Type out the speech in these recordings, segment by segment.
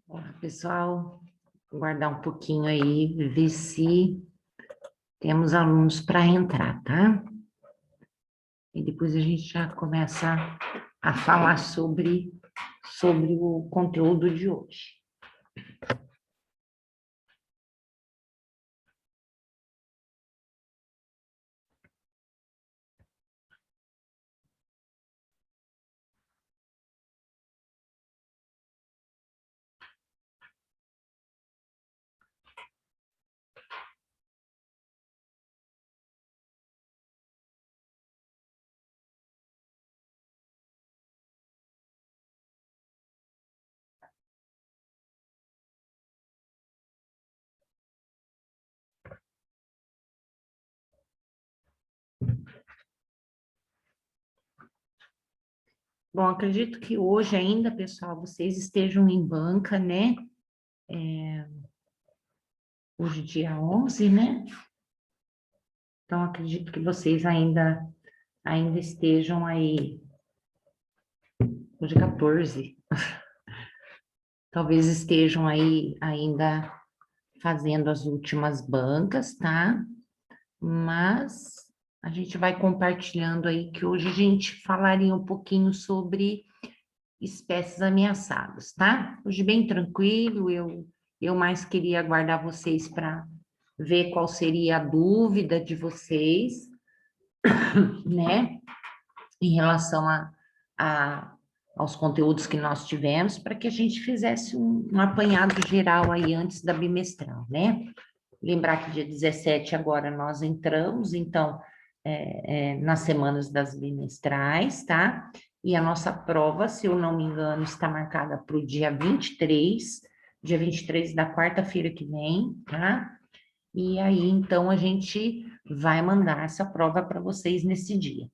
Olá, pessoal, aguardar um pouquinho aí, ver se temos alunos para entrar, tá? E depois a gente já começa a falar sobre o conteúdo de hoje. Bom, acredito que hoje ainda, pessoal, vocês estejam em banca, né? Hoje, dia 11, né? Então, acredito que vocês ainda estejam aí, hoje é 14, talvez estejam aí ainda fazendo as últimas bancas, tá? Mas a gente vai compartilhando aí que hoje a gente falaria um pouquinho sobre espécies ameaçadas, tá? Hoje bem tranquilo, eu mais queria aguardar vocês para ver qual seria a dúvida de vocês, né, em relação a, aos conteúdos que nós tivemos, para que a gente fizesse um apanhado geral aí antes da bimestral, né? Lembrar que dia 17 agora nós entramos, então, nas semanas das bimestrais, tá? E a nossa prova, se eu não me engano, está marcada para o dia 23 da quarta-feira que vem, tá? E aí, então, a gente vai mandar essa prova para vocês nesse dia.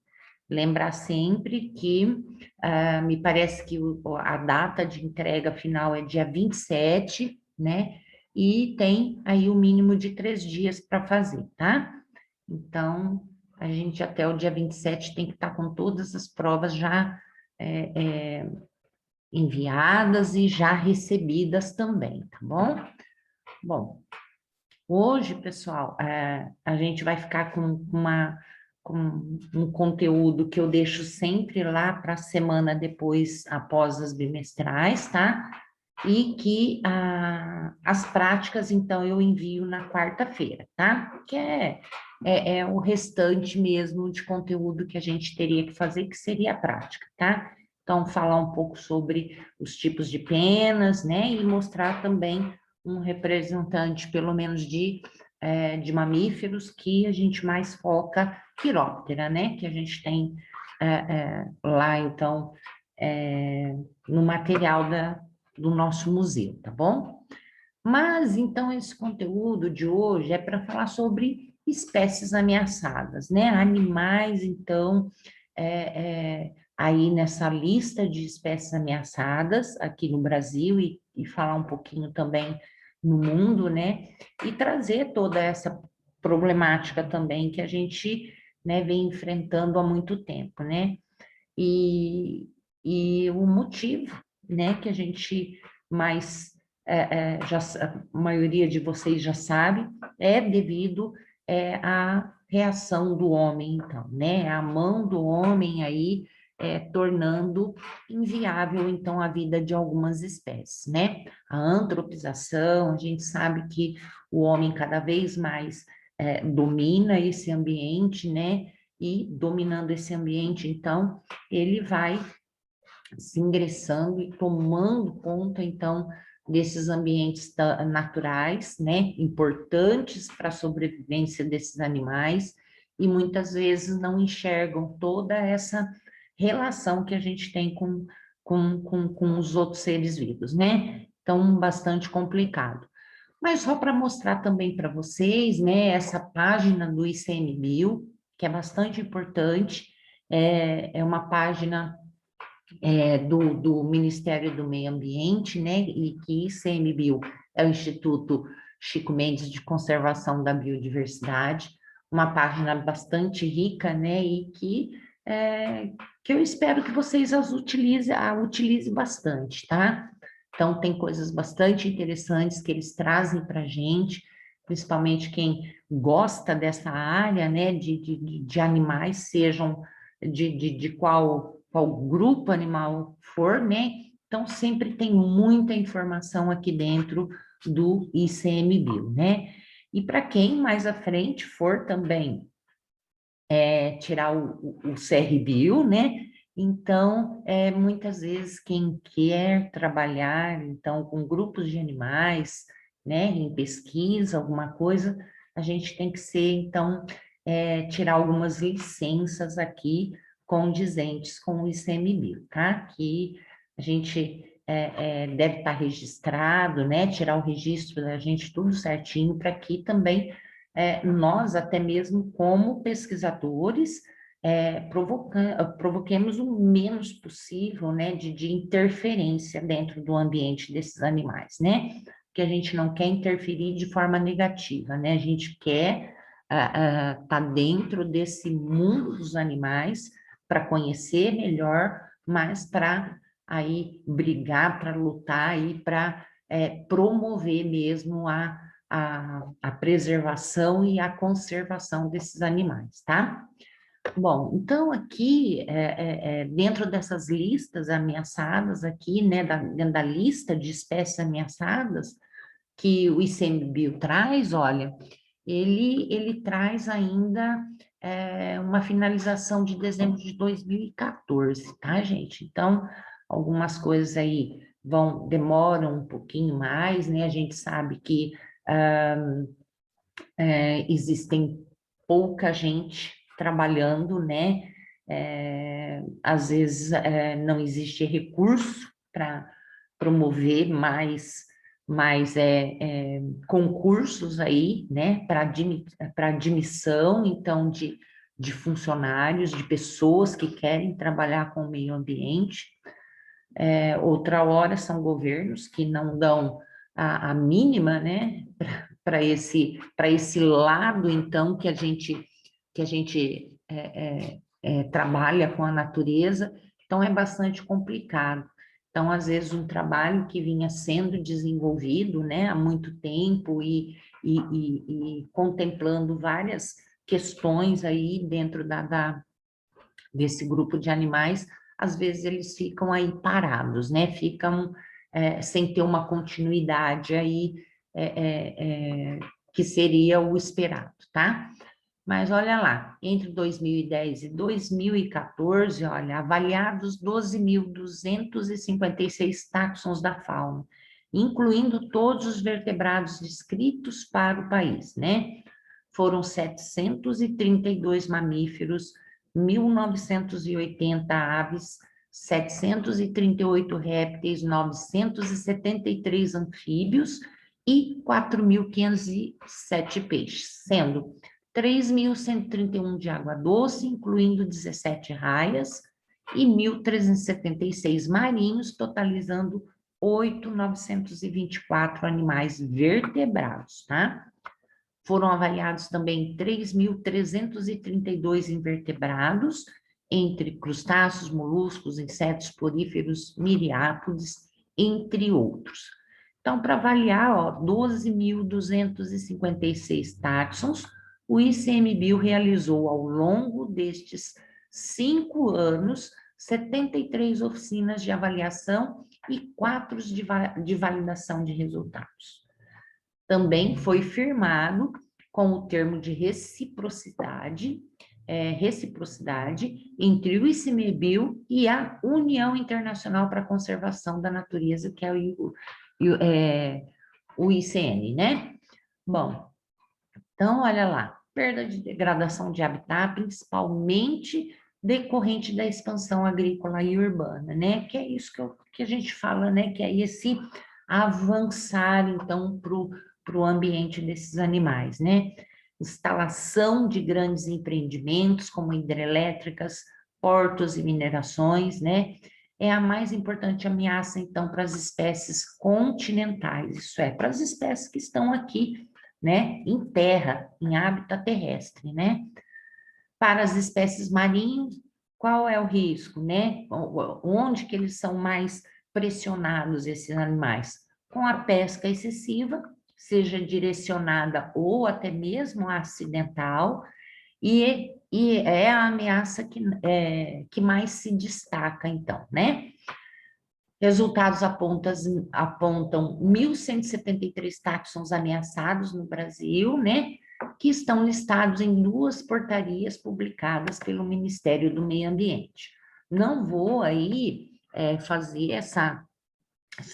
Lembrar sempre que me parece que a data de entrega final é dia 27, né? E tem aí o mínimo de 3 dias para fazer, tá? Então, a gente até o dia 27 tem que estar com todas as provas já é, é, enviadas e já recebidas também, tá bom? Bom, hoje, pessoal, a gente vai ficar com um conteúdo que eu deixo sempre lá para a semana depois, após as bimestrais, tá? E que as práticas, então, eu envio na quarta-feira, tá? Que é o restante mesmo de conteúdo que a gente teria que fazer, que seria a prática, tá? Então, falar um pouco sobre os tipos de penas, né? E mostrar também um representante, pelo menos de mamíferos, que a gente mais foca, quiróptera, né? Que a gente tem lá, então, no material do nosso museu, tá bom? Mas, então, esse conteúdo de hoje é para falar sobre espécies ameaçadas, né? Animais, então, aí nessa lista de espécies ameaçadas aqui no Brasil e falar um pouquinho também no mundo, né? E trazer toda essa problemática também que a gente, né, vem enfrentando há muito tempo, né? E, e o motivo, né, que a gente mais, a maioria de vocês já sabe, é devido à reação do homem, então, né, a mão do homem aí tornando inviável, então, a vida de algumas espécies, né? A antropização, a gente sabe que o homem cada vez mais domina esse ambiente, né? E dominando esse ambiente, então, ele vai se ingressando e tomando conta, então, desses ambientes naturais, né, importantes para a sobrevivência desses animais, e muitas vezes não enxergam toda essa relação que a gente tem com os outros seres vivos, né? Então, bastante complicado. Mas só para mostrar também para vocês, né, essa página do ICMBio, que é bastante importante, é uma página do Ministério do Meio Ambiente, né, e que ICMBio é o Instituto Chico Mendes de Conservação da Biodiversidade, uma página bastante rica, né, e que eu espero que vocês a utilize bastante, tá? Então, tem coisas bastante interessantes que eles trazem para a gente, principalmente quem gosta dessa área, né, de animais, sejam de qual grupo animal for, né? Então, sempre tem muita informação aqui dentro do ICMBio, né? E para quem mais à frente for também tirar o CRBio, né? Então, muitas vezes quem quer trabalhar, então, com grupos de animais, né, em pesquisa, alguma coisa, a gente tem que ser, então, tirar algumas licenças aqui condizentes com o ICMBio, tá? Que a gente deve estar registrado, né? Tirar o registro da gente tudo certinho, para que também nós, até mesmo como pesquisadores, provoquemos o menos possível, né, de interferência dentro do ambiente desses animais, né? Que a gente não quer interferir de forma negativa, né? A gente quer estar dentro desse mundo dos animais para conhecer melhor, mas para aí brigar, para lutar aí, para promover mesmo a preservação e a conservação desses animais, tá? Bom, então aqui, dentro dessas listas ameaçadas aqui, né, dentro da lista de espécies ameaçadas que o ICMBio traz, olha, ele traz ainda uma finalização de dezembro de 2014, tá, gente? Então, algumas coisas aí demoram um pouquinho mais, né? A gente sabe que existem pouca gente trabalhando, né? Às vezes não existe recurso para promover mais concursos aí, né? Para admissão, então, de funcionários, de pessoas que querem trabalhar com o meio ambiente. Outra hora são governos que não dão a mínima, né, para esse lado, então, que a gente trabalha com a natureza, então é bastante complicado. Então, às vezes, um trabalho que vinha sendo desenvolvido, né, há muito tempo e contemplando várias questões aí dentro desse grupo de animais, às vezes eles ficam aí parados, né? Ficam sem ter uma continuidade aí que seria o esperado, tá? Mas olha lá, entre 2010 e 2014, olha, avaliados 12.256 táxons da fauna, incluindo todos os vertebrados descritos para o país, né? Foram 732 mamíferos, 1.980 aves, 738 répteis, 973 anfíbios e 4.507 peixes, sendo 3.131 de água doce, incluindo 17 raias, e 1.376 marinhos, totalizando 8.924 animais vertebrados, tá? Foram avaliados também 3.332 invertebrados, entre crustáceos, moluscos, insetos, poríferos, miriápodes, entre outros. Então, para avaliar, 12.256 táxons, o ICMBio realizou, ao longo destes 5 anos, 73 oficinas de avaliação e 4 de validação de resultados. Também foi firmado com o termo de reciprocidade entre o ICMBio e a União Internacional para a Conservação da Natureza, que é o ICN, né? Bom, então, olha lá, perda de degradação de habitat, principalmente decorrente da expansão agrícola e urbana, né? Que é isso que a gente fala, né? Que é esse avançar, então, para o ambiente desses animais, né? Instalação de grandes empreendimentos, como hidrelétricas, portos e minerações, né? É a mais importante ameaça, então, para as espécies continentais, isso é, para as espécies que estão aqui, né, em terra, em hábitat terrestre, né? Para as espécies marinhas, qual é o risco, né? Onde que eles são mais pressionados esses animais? Com a pesca excessiva, seja direcionada ou até mesmo acidental, e é a ameaça que mais se destaca, então, né? Resultados apontam 1.173 táxons ameaçados no Brasil, né? Que estão listados em 2 portarias publicadas pelo Ministério do Meio Ambiente. Não vou aí fazer essa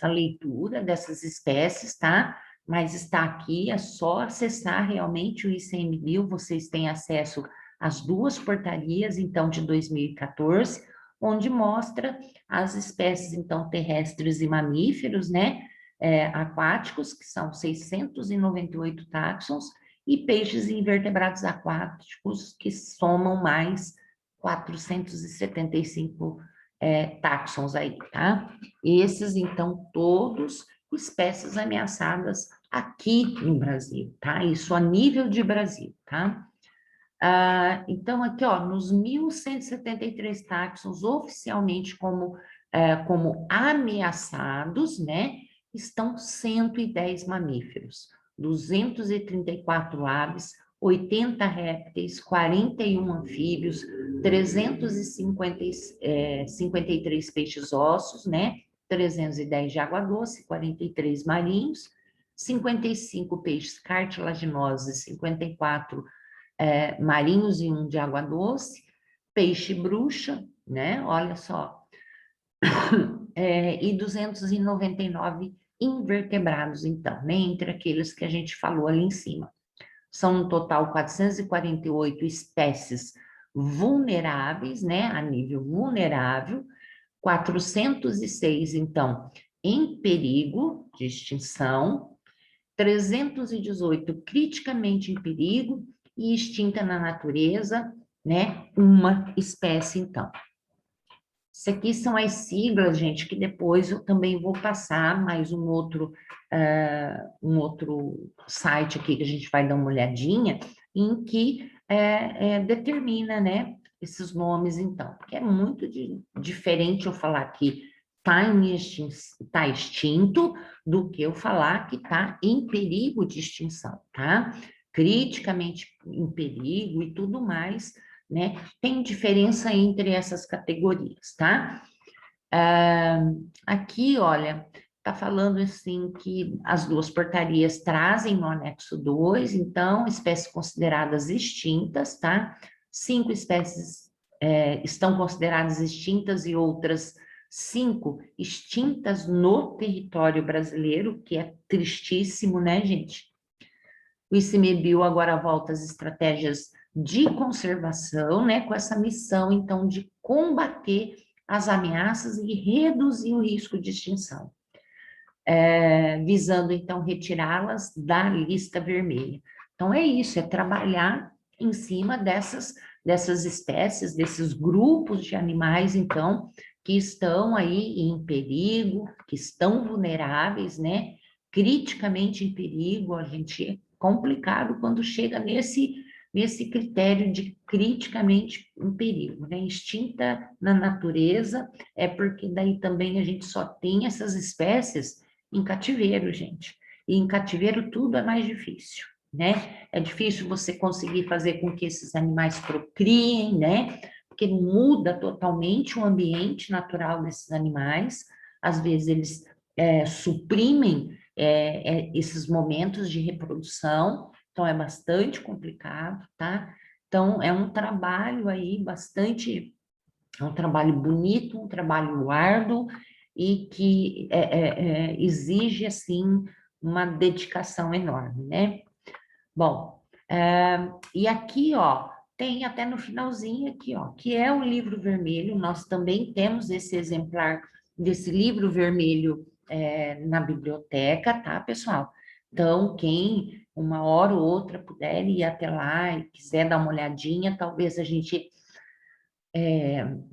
leitura dessas espécies, tá? Mas está aqui, é só acessar realmente o ICMBio, vocês têm acesso às 2 portarias, então, de 2014, onde mostra as espécies, então, terrestres e mamíferos, né? Aquáticos, que são 698 táxons, e peixes e invertebrados aquáticos, que somam mais 475 táxons aí, tá? Esses, então, todos espécies ameaçadas aqui no Brasil, tá? Isso a nível de Brasil, tá? Então, aqui, ó, nos 1.173 táxons oficialmente como ameaçados, né? Estão 110 mamíferos, 234 aves, 80 répteis, 41 anfíbios, 353 peixes ossos, né? 310 de água doce, 43 marinhos, 55 peixes cartilaginosos, 54 marinhos e 1 de água doce, peixe bruxa, né? Olha só, e 299 invertebrados, então, né? Entre aqueles que a gente falou ali em cima. São um total 448 espécies vulneráveis, né? A nível vulnerável, 406, então, em perigo de extinção, 318 criticamente em perigo e extinta na natureza, né? Uma espécie, então. Isso aqui são as siglas, gente, que depois eu também vou passar mais um outro site aqui que a gente vai dar uma olhadinha, em que determina, né, esses nomes, então, porque é muito diferente eu falar que está extinto do que eu falar que está em perigo de extinção, tá? Criticamente em perigo e tudo mais, né? Tem diferença entre essas categorias, tá? Aqui, olha, tá falando assim que as 2 portarias trazem no anexo 2, então, espécies consideradas extintas, tá? 5 espécies estão consideradas extintas e outras 5 extintas no território brasileiro, que é tristíssimo, né, gente? O ICMBio agora volta às estratégias de conservação, né, com essa missão, então, de combater as ameaças e reduzir o risco de extinção, visando, então, retirá-las da lista vermelha. Então, é isso, é trabalhar em cima dessas espécies, desses grupos de animais, então, que estão aí em perigo, que estão vulneráveis, né, criticamente em perigo. A gente complicado quando chega nesse critério de criticamente em perigo, né? Extinta na natureza, é porque daí também a gente só tem essas espécies em cativeiro, gente. E em cativeiro tudo é mais difícil, né? É difícil você conseguir fazer com que esses animais procriem, né? Porque muda totalmente o ambiente natural desses animais. Às vezes eles suprimem esses momentos de reprodução, então é bastante complicado, tá? Então é um trabalho aí é um trabalho bonito, um trabalho árduo e que exige, assim, uma dedicação enorme, né? Bom, e aqui, ó, tem até no finalzinho aqui, ó, que é o livro vermelho. Nós também temos esse exemplar desse livro vermelho na biblioteca, tá, pessoal? Então, quem uma hora ou outra puder ir até lá e quiser dar uma olhadinha, talvez a gente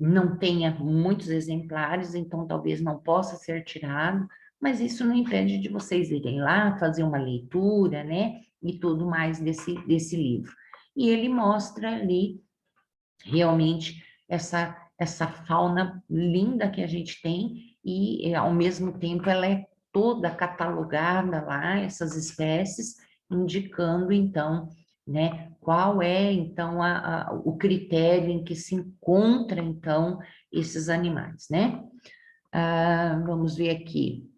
não tenha muitos exemplares, então talvez não possa ser tirado, mas isso não impede de vocês irem lá, fazer uma leitura, né? E tudo mais desse livro. E ele mostra ali realmente essa fauna linda que a gente tem e, ao mesmo tempo, ela é toda catalogada lá, essas espécies, indicando, então, né, qual é, então, o critério em que se encontra, então, esses animais, né? Vamos ver aqui.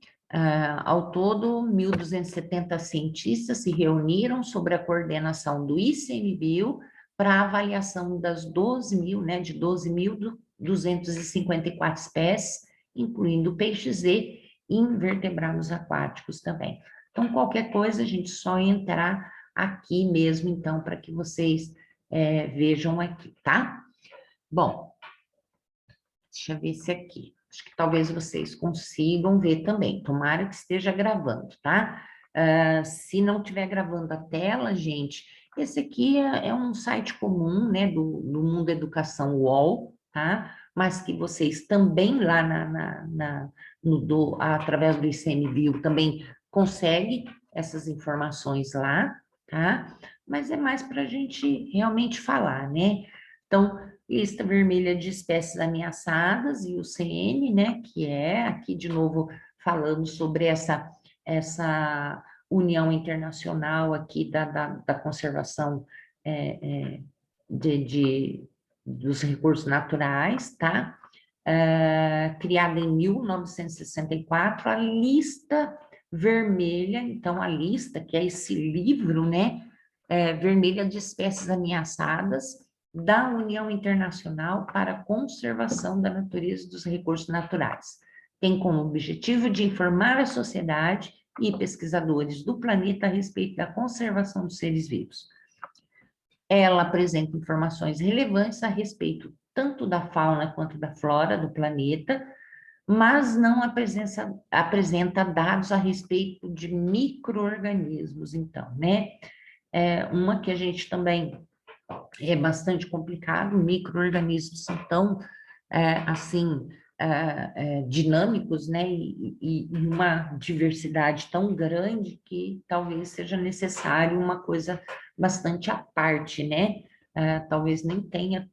Ao todo, 1.270 cientistas se reuniram sobre a coordenação do ICMBio para avaliação das 12.000, né, de 12.254 espécies, incluindo peixes e invertebrados aquáticos também. Então, qualquer coisa, a gente só entrar aqui mesmo, então, para que vocês vejam aqui, tá? Bom, deixa eu ver se aqui. Acho que talvez vocês consigam ver também. Tomara que esteja gravando, tá? Se não estiver gravando a tela, gente, esse aqui é um site comum, né, do Mundo Educação UOL, tá? Mas que vocês também lá através do ICMBio também conseguem essas informações lá, tá? Mas é mais para a gente realmente falar, né? Então, lista vermelha de espécies ameaçadas, e o CN, né, que é, aqui de novo, falando sobre essa união internacional aqui da conservação dos recursos naturais, tá? Criada em 1964, a lista vermelha, então a lista, que é esse livro, né, vermelha de espécies ameaçadas, da União Internacional para a Conservação da Natureza e dos Recursos Naturais. Tem como objetivo de informar a sociedade e pesquisadores do planeta a respeito da conservação dos seres vivos. Ela apresenta informações relevantes a respeito tanto da fauna quanto da flora do planeta, mas não apresenta dados a respeito de micro-organismos, então, né? Uma que a gente também é bastante complicado, micro-organismos são tão, assim, dinâmicos, né, e uma diversidade tão grande que talvez seja necessário uma coisa bastante à parte, né, talvez nem tenha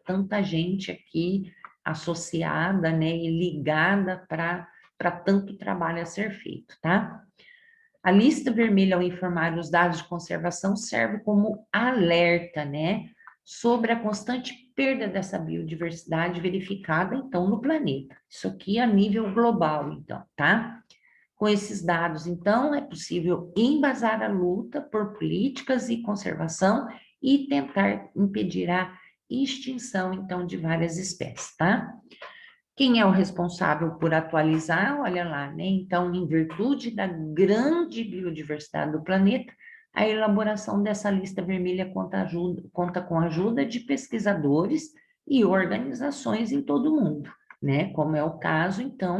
tanta gente aqui associada, né, e ligada para tanto trabalho a ser feito, tá? A lista vermelha, ao informar os dados de conservação, serve como alerta, né, sobre a constante perda dessa biodiversidade verificada, então, no planeta. Isso aqui a nível global, então, tá? Com esses dados, então, é possível embasar a luta por políticas de conservação e tentar impedir a extinção, então, de várias espécies, tá? Quem é o responsável por atualizar? Olha lá, né? Então, em virtude da grande biodiversidade do planeta, a elaboração dessa lista vermelha conta com a ajuda de pesquisadores e organizações em todo o mundo, né? Como é o caso, então,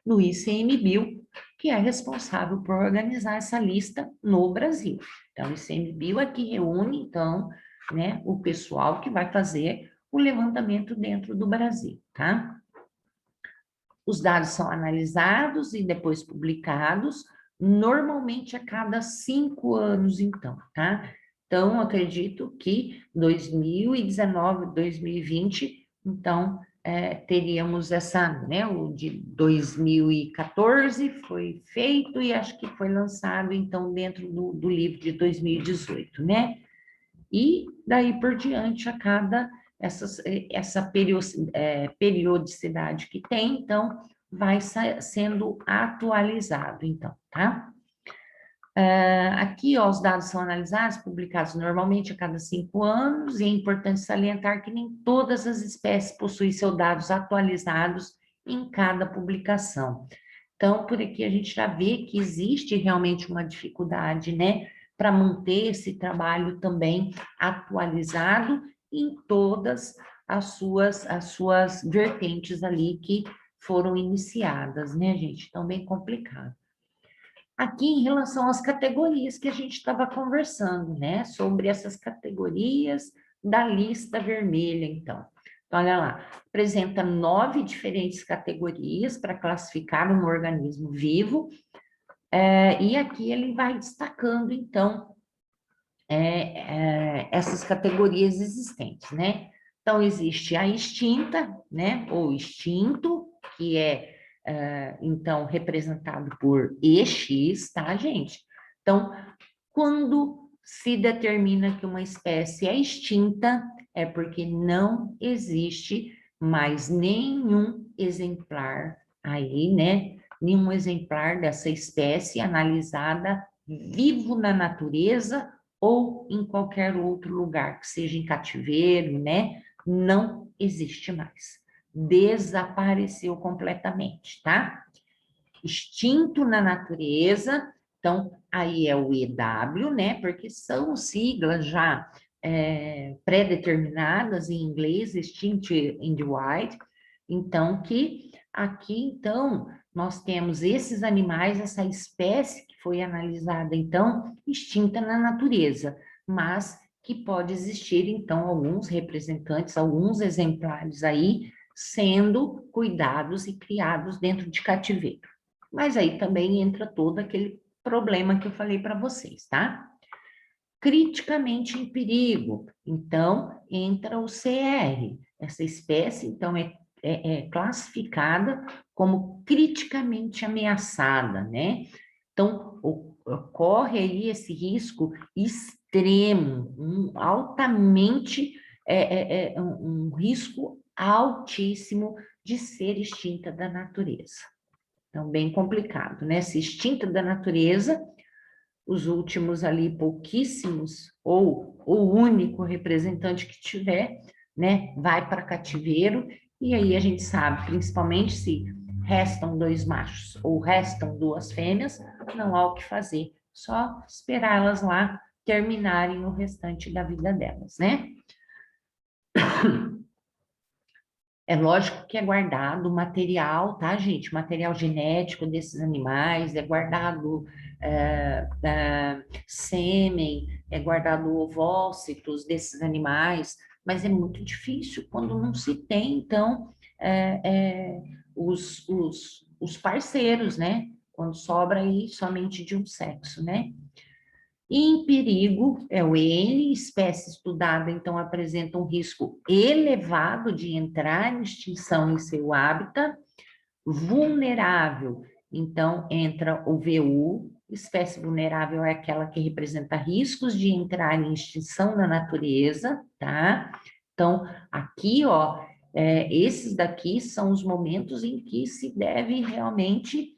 do ICMBio, que é responsável por organizar essa lista no Brasil. Então, o ICMBio é que reúne, então, né, o pessoal que vai fazer o levantamento dentro do Brasil, tá? Os dados são analisados e depois publicados, normalmente a cada 5 anos, então, tá? Então, acredito que 2019, 2020, então, teríamos essa, né, o de 2014 foi feito e acho que foi lançado, então, dentro do livro de 2018, né? E daí por diante, a cada essa periodicidade que tem, então, vai sendo atualizado, então, tá? Aqui, ó, os dados são analisados, publicados normalmente a cada 5 anos, e é importante salientar que nem todas as espécies possuem seus dados atualizados em cada publicação. Então, por aqui a gente já vê que existe realmente uma dificuldade, né, para manter esse trabalho também atualizado em todas as suas vertentes ali que foram iniciadas, né, gente? Então, bem complicado. Aqui, em relação às categorias que a gente estava conversando, né, sobre essas categorias da lista vermelha, então. Então, olha lá, apresenta 9 diferentes categorias para classificar um organismo vivo, e aqui ele vai destacando, então, essas categorias existentes, né? Então, existe a extinta, né, ou extinto, que é então, representado por EX, tá, gente? Então, quando se determina que uma espécie é extinta, é porque não existe mais nenhum exemplar aí, né? Nenhum exemplar dessa espécie analisada vivo na natureza ou em qualquer outro lugar, que seja em cativeiro, né? Não existe mais. Desapareceu completamente, tá? Extinto na natureza, então aí é o EW, né? Porque são siglas já pré-determinadas em inglês, Extinct in the Wild. Então, que aqui, então, nós temos esses animais, essa espécie que foi analisada, então, extinta na natureza, mas que pode existir, então, alguns representantes, alguns exemplares aí, sendo cuidados e criados dentro de cativeiro. Mas aí também entra todo aquele problema que eu falei para vocês, tá? Criticamente em perigo, então entra o CR. Essa espécie, então, é classificada como criticamente ameaçada, né? Então, ocorre aí esse risco extremo, altamente, um risco altíssimo de ser extinta da natureza. Então, bem complicado, né? Se extinta da natureza, os últimos ali, pouquíssimos, ou o único representante que tiver, né, vai para cativeiro, e aí a gente sabe, principalmente se restam 2 machos ou restam 2 fêmeas, não há o que fazer, só esperar elas lá terminarem o restante da vida delas, né? É lógico que é guardado o material, tá, gente? Material genético desses animais, é guardado sêmen, é guardado ovócitos desses animais, mas é muito difícil quando não se tem, então, é, é, os parceiros, né? Quando sobra aí somente de um sexo, né? Em perigo, é o N, espécie estudada, então, apresenta um risco elevado de entrar em extinção em seu hábitat. Vulnerável, então, entra o VU, espécie vulnerável é aquela que representa riscos de entrar em extinção na natureza, tá? Então, aqui, ó, esses daqui são os momentos em que se deve realmente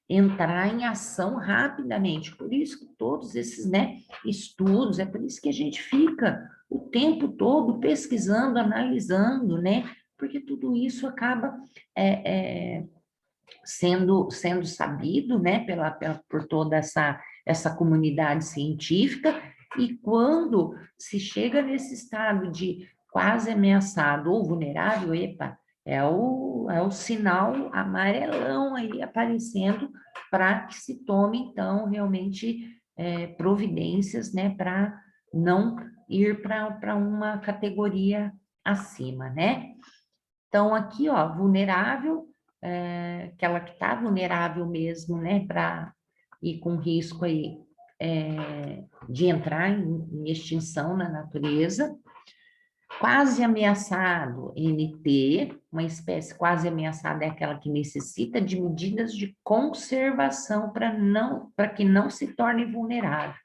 entrar em ação rapidamente. Por isso que todos esses, né, estudos, é por isso que a gente fica o tempo todo pesquisando, analisando, né, porque tudo isso acaba sendo sabido, né, por toda essa comunidade científica, e quando se chega nesse estado de quase ameaçado ou vulnerável, epa, é o sinal amarelão aí aparecendo para que se tome, então, realmente providências, né, para não ir para uma categoria acima, né? Então, aqui, ó, vulnerável, aquela que está vulnerável mesmo, né, para ir com risco aí de entrar em extinção na natureza. Quase ameaçado, NT, uma espécie quase ameaçada é aquela que necessita de medidas de conservação para que não se torne vulnerável.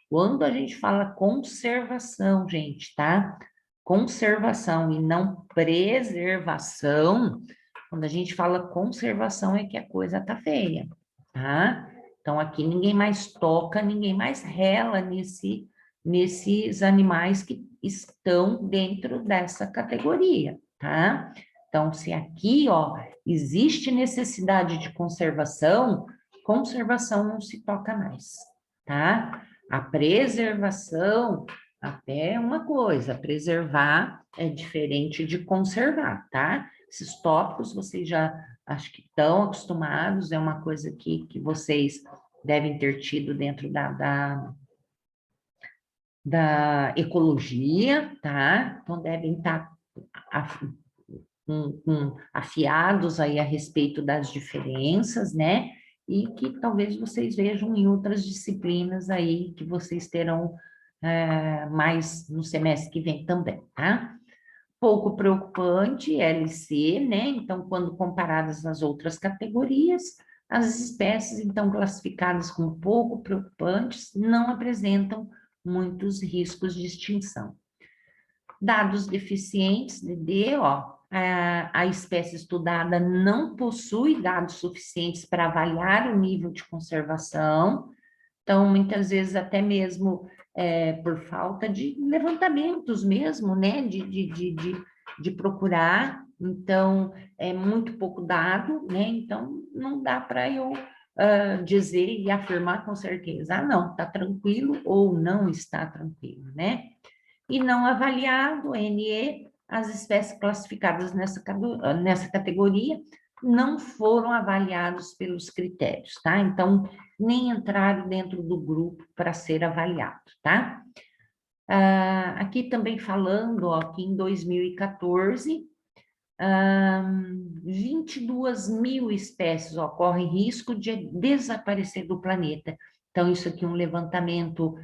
Quando a gente fala conservação, gente, tá? Conservação e não preservação, quando a gente fala conservação é que a coisa tá feia, tá? Então aqui ninguém mais toca, ninguém mais rela nesses animais que estão dentro dessa categoria, tá? Então, se aqui, ó, existe necessidade de conservação, conservação não se toca mais, tá? A preservação, até uma coisa, preservar é diferente de conservar, tá? Esses tópicos vocês já acho que estão acostumados, é uma coisa que vocês devem ter tido dentro da ecologia, tá? Então devem estar afiados aí a respeito das diferenças, né? E que talvez vocês vejam em outras disciplinas aí que vocês terão mais no semestre que vem também, tá? pouco preocupante, LC, né? Então, quando comparadas às outras categorias, as espécies, então, classificadas como pouco preocupantes, não apresentam muitos riscos de extinção. Dados deficientes, DD, ó, a espécie estudada não possui dados suficientes para avaliar o nível de conservação, então, muitas vezes, até mesmo por falta de levantamentos mesmo, né, de procurar, então, é muito pouco dado, né, então, não dá para eu dizer e afirmar com certeza, ah, não, está tranquilo ou não está tranquilo, né? E não avaliado, NE, as espécies classificadas nessa categoria não foram avaliados pelos critérios, tá? Então, nem entraram dentro do grupo para ser avaliado, tá? Aqui também falando, ó, que em 2014, 22 mil espécies ocorrem risco de desaparecer do planeta. Então, isso aqui é um levantamento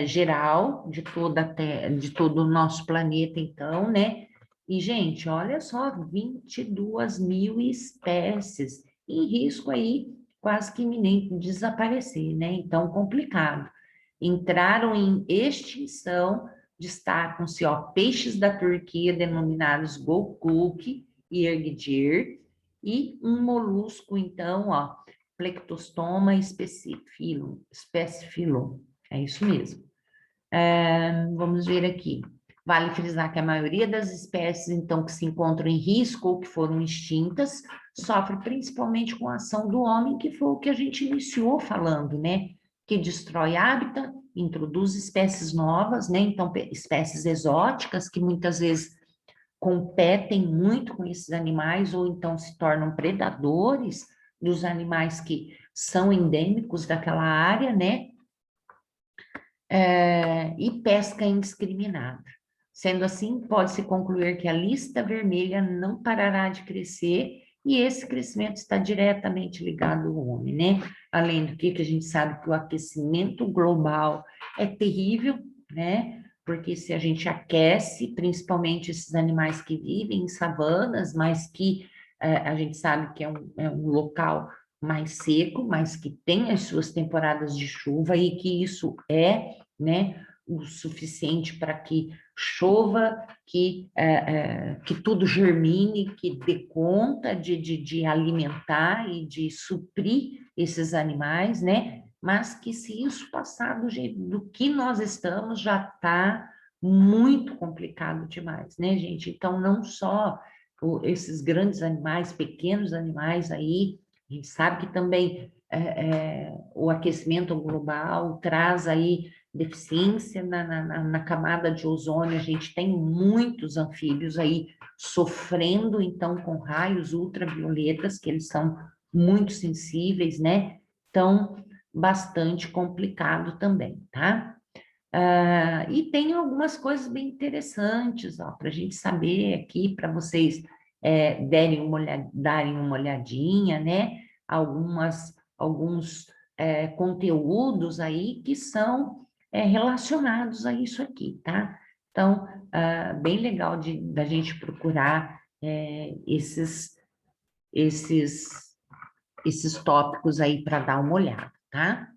geral de todo o nosso planeta, então, né? E, gente, olha só, 22 mil espécies em risco aí, quase que iminente de desaparecer, né? Então, complicado. Entraram em extinção. Destacam-se, ó, peixes da Turquia denominados gokuk e ergdir, e um molusco, então, ó, Plectostoma speciphyllum, é isso mesmo. Vamos ver aqui. Vale frisar que a maioria das espécies, então, que se encontram em risco ou que foram extintas, sofre principalmente com a ação do homem, que foi o que a gente iniciou falando, né? Que destrói hábitat, introduz espécies novas, né? Então, espécies exóticas que muitas vezes competem muito com esses animais ou então se tornam predadores dos animais que são endêmicos daquela área, né? E pesca indiscriminada. Sendo assim, pode-se concluir que a lista vermelha não parará de crescer e esse crescimento está diretamente ligado ao homem, né? Além do que a gente sabe que o aquecimento global é terrível, né? Porque se a gente aquece, principalmente esses animais que vivem em savanas, mas que a gente sabe que é um local mais seco, mas que tem as suas temporadas de chuva e que isso né, o suficiente para que chova, que tudo germine, que dê conta de alimentar e de suprir esses animais, né? Mas que se isso passar do jeito do que nós estamos, já está muito complicado demais, né, gente? Então, não só esses grandes animais, pequenos animais aí, a gente sabe que também o aquecimento global traz aí deficiência na camada de ozônio, a gente tem muitos anfíbios aí sofrendo, então, com raios ultravioletas, que eles são muito sensíveis, né? Então, bastante complicado também, tá? E tem algumas coisas bem interessantes, ó, para a gente saber aqui, para vocês darem uma olhadinha, né? Alguns conteúdos aí que são relacionados a isso aqui, tá? Então, bem legal da gente procurar esses, esses tópicos aí para dar uma olhada, tá?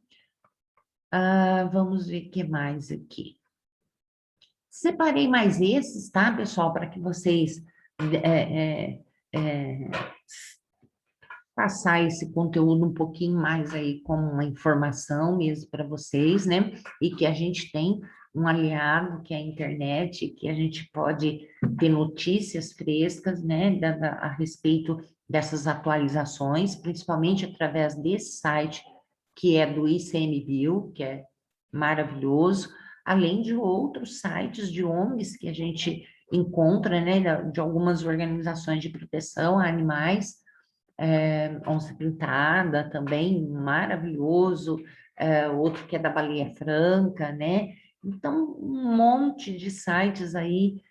Vamos ver o que mais aqui. Separei mais esses, tá, pessoal, para que vocês passar esse conteúdo um pouquinho mais aí como uma informação mesmo para vocês, né? E que a gente tem um aliado que é a internet, que a gente pode ter notícias frescas, né, a respeito dessas atualizações, principalmente através desse site que é do ICMBio, que é maravilhoso, além de outros sites de ONGs que a gente encontra, né, de algumas organizações de proteção a animais, onça pintada também, maravilhoso, outro que é da baleia franca, né? Então, um monte de sites aí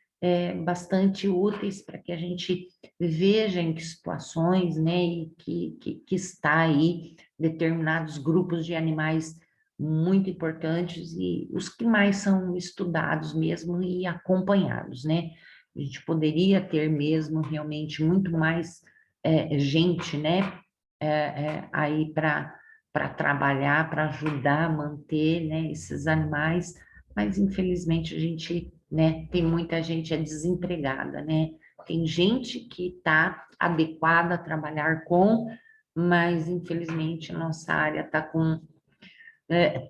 bastante úteis para que a gente veja em que situações, né, e que está aí determinados grupos de animais muito importantes e os que mais são estudados mesmo e acompanhados, né? a gente poderia ter mesmo realmente muito mais gente, né, aí para trabalhar, para ajudar a manter, né, esses animais, mas infelizmente a gente, né, tem muita gente desempregada, né? Tem gente que está adequada a trabalhar com, mas infelizmente a nossa área está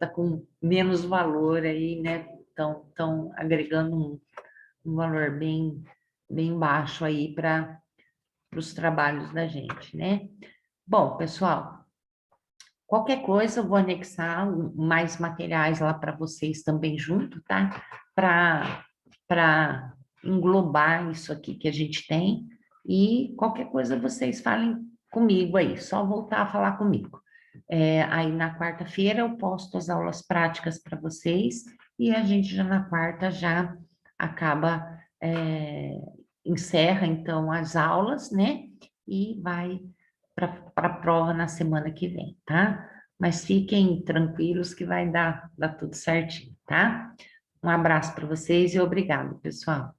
tá com menos valor aí, né? Estão agregando um valor bem baixo aí para os trabalhos da gente, né? Bom, pessoal, qualquer coisa eu vou anexar mais materiais lá para vocês também junto, tá? Para englobar isso aqui que a gente tem e qualquer coisa vocês falem comigo aí, só voltar a falar comigo. Aí na quarta-feira eu posto as aulas práticas para vocês e a gente já na quarta já acaba, encerra então as aulas, né? E vai para a prova na semana que vem, tá? Mas fiquem tranquilos que vai dar tudo certinho, tá? Um abraço para vocês e obrigado, pessoal.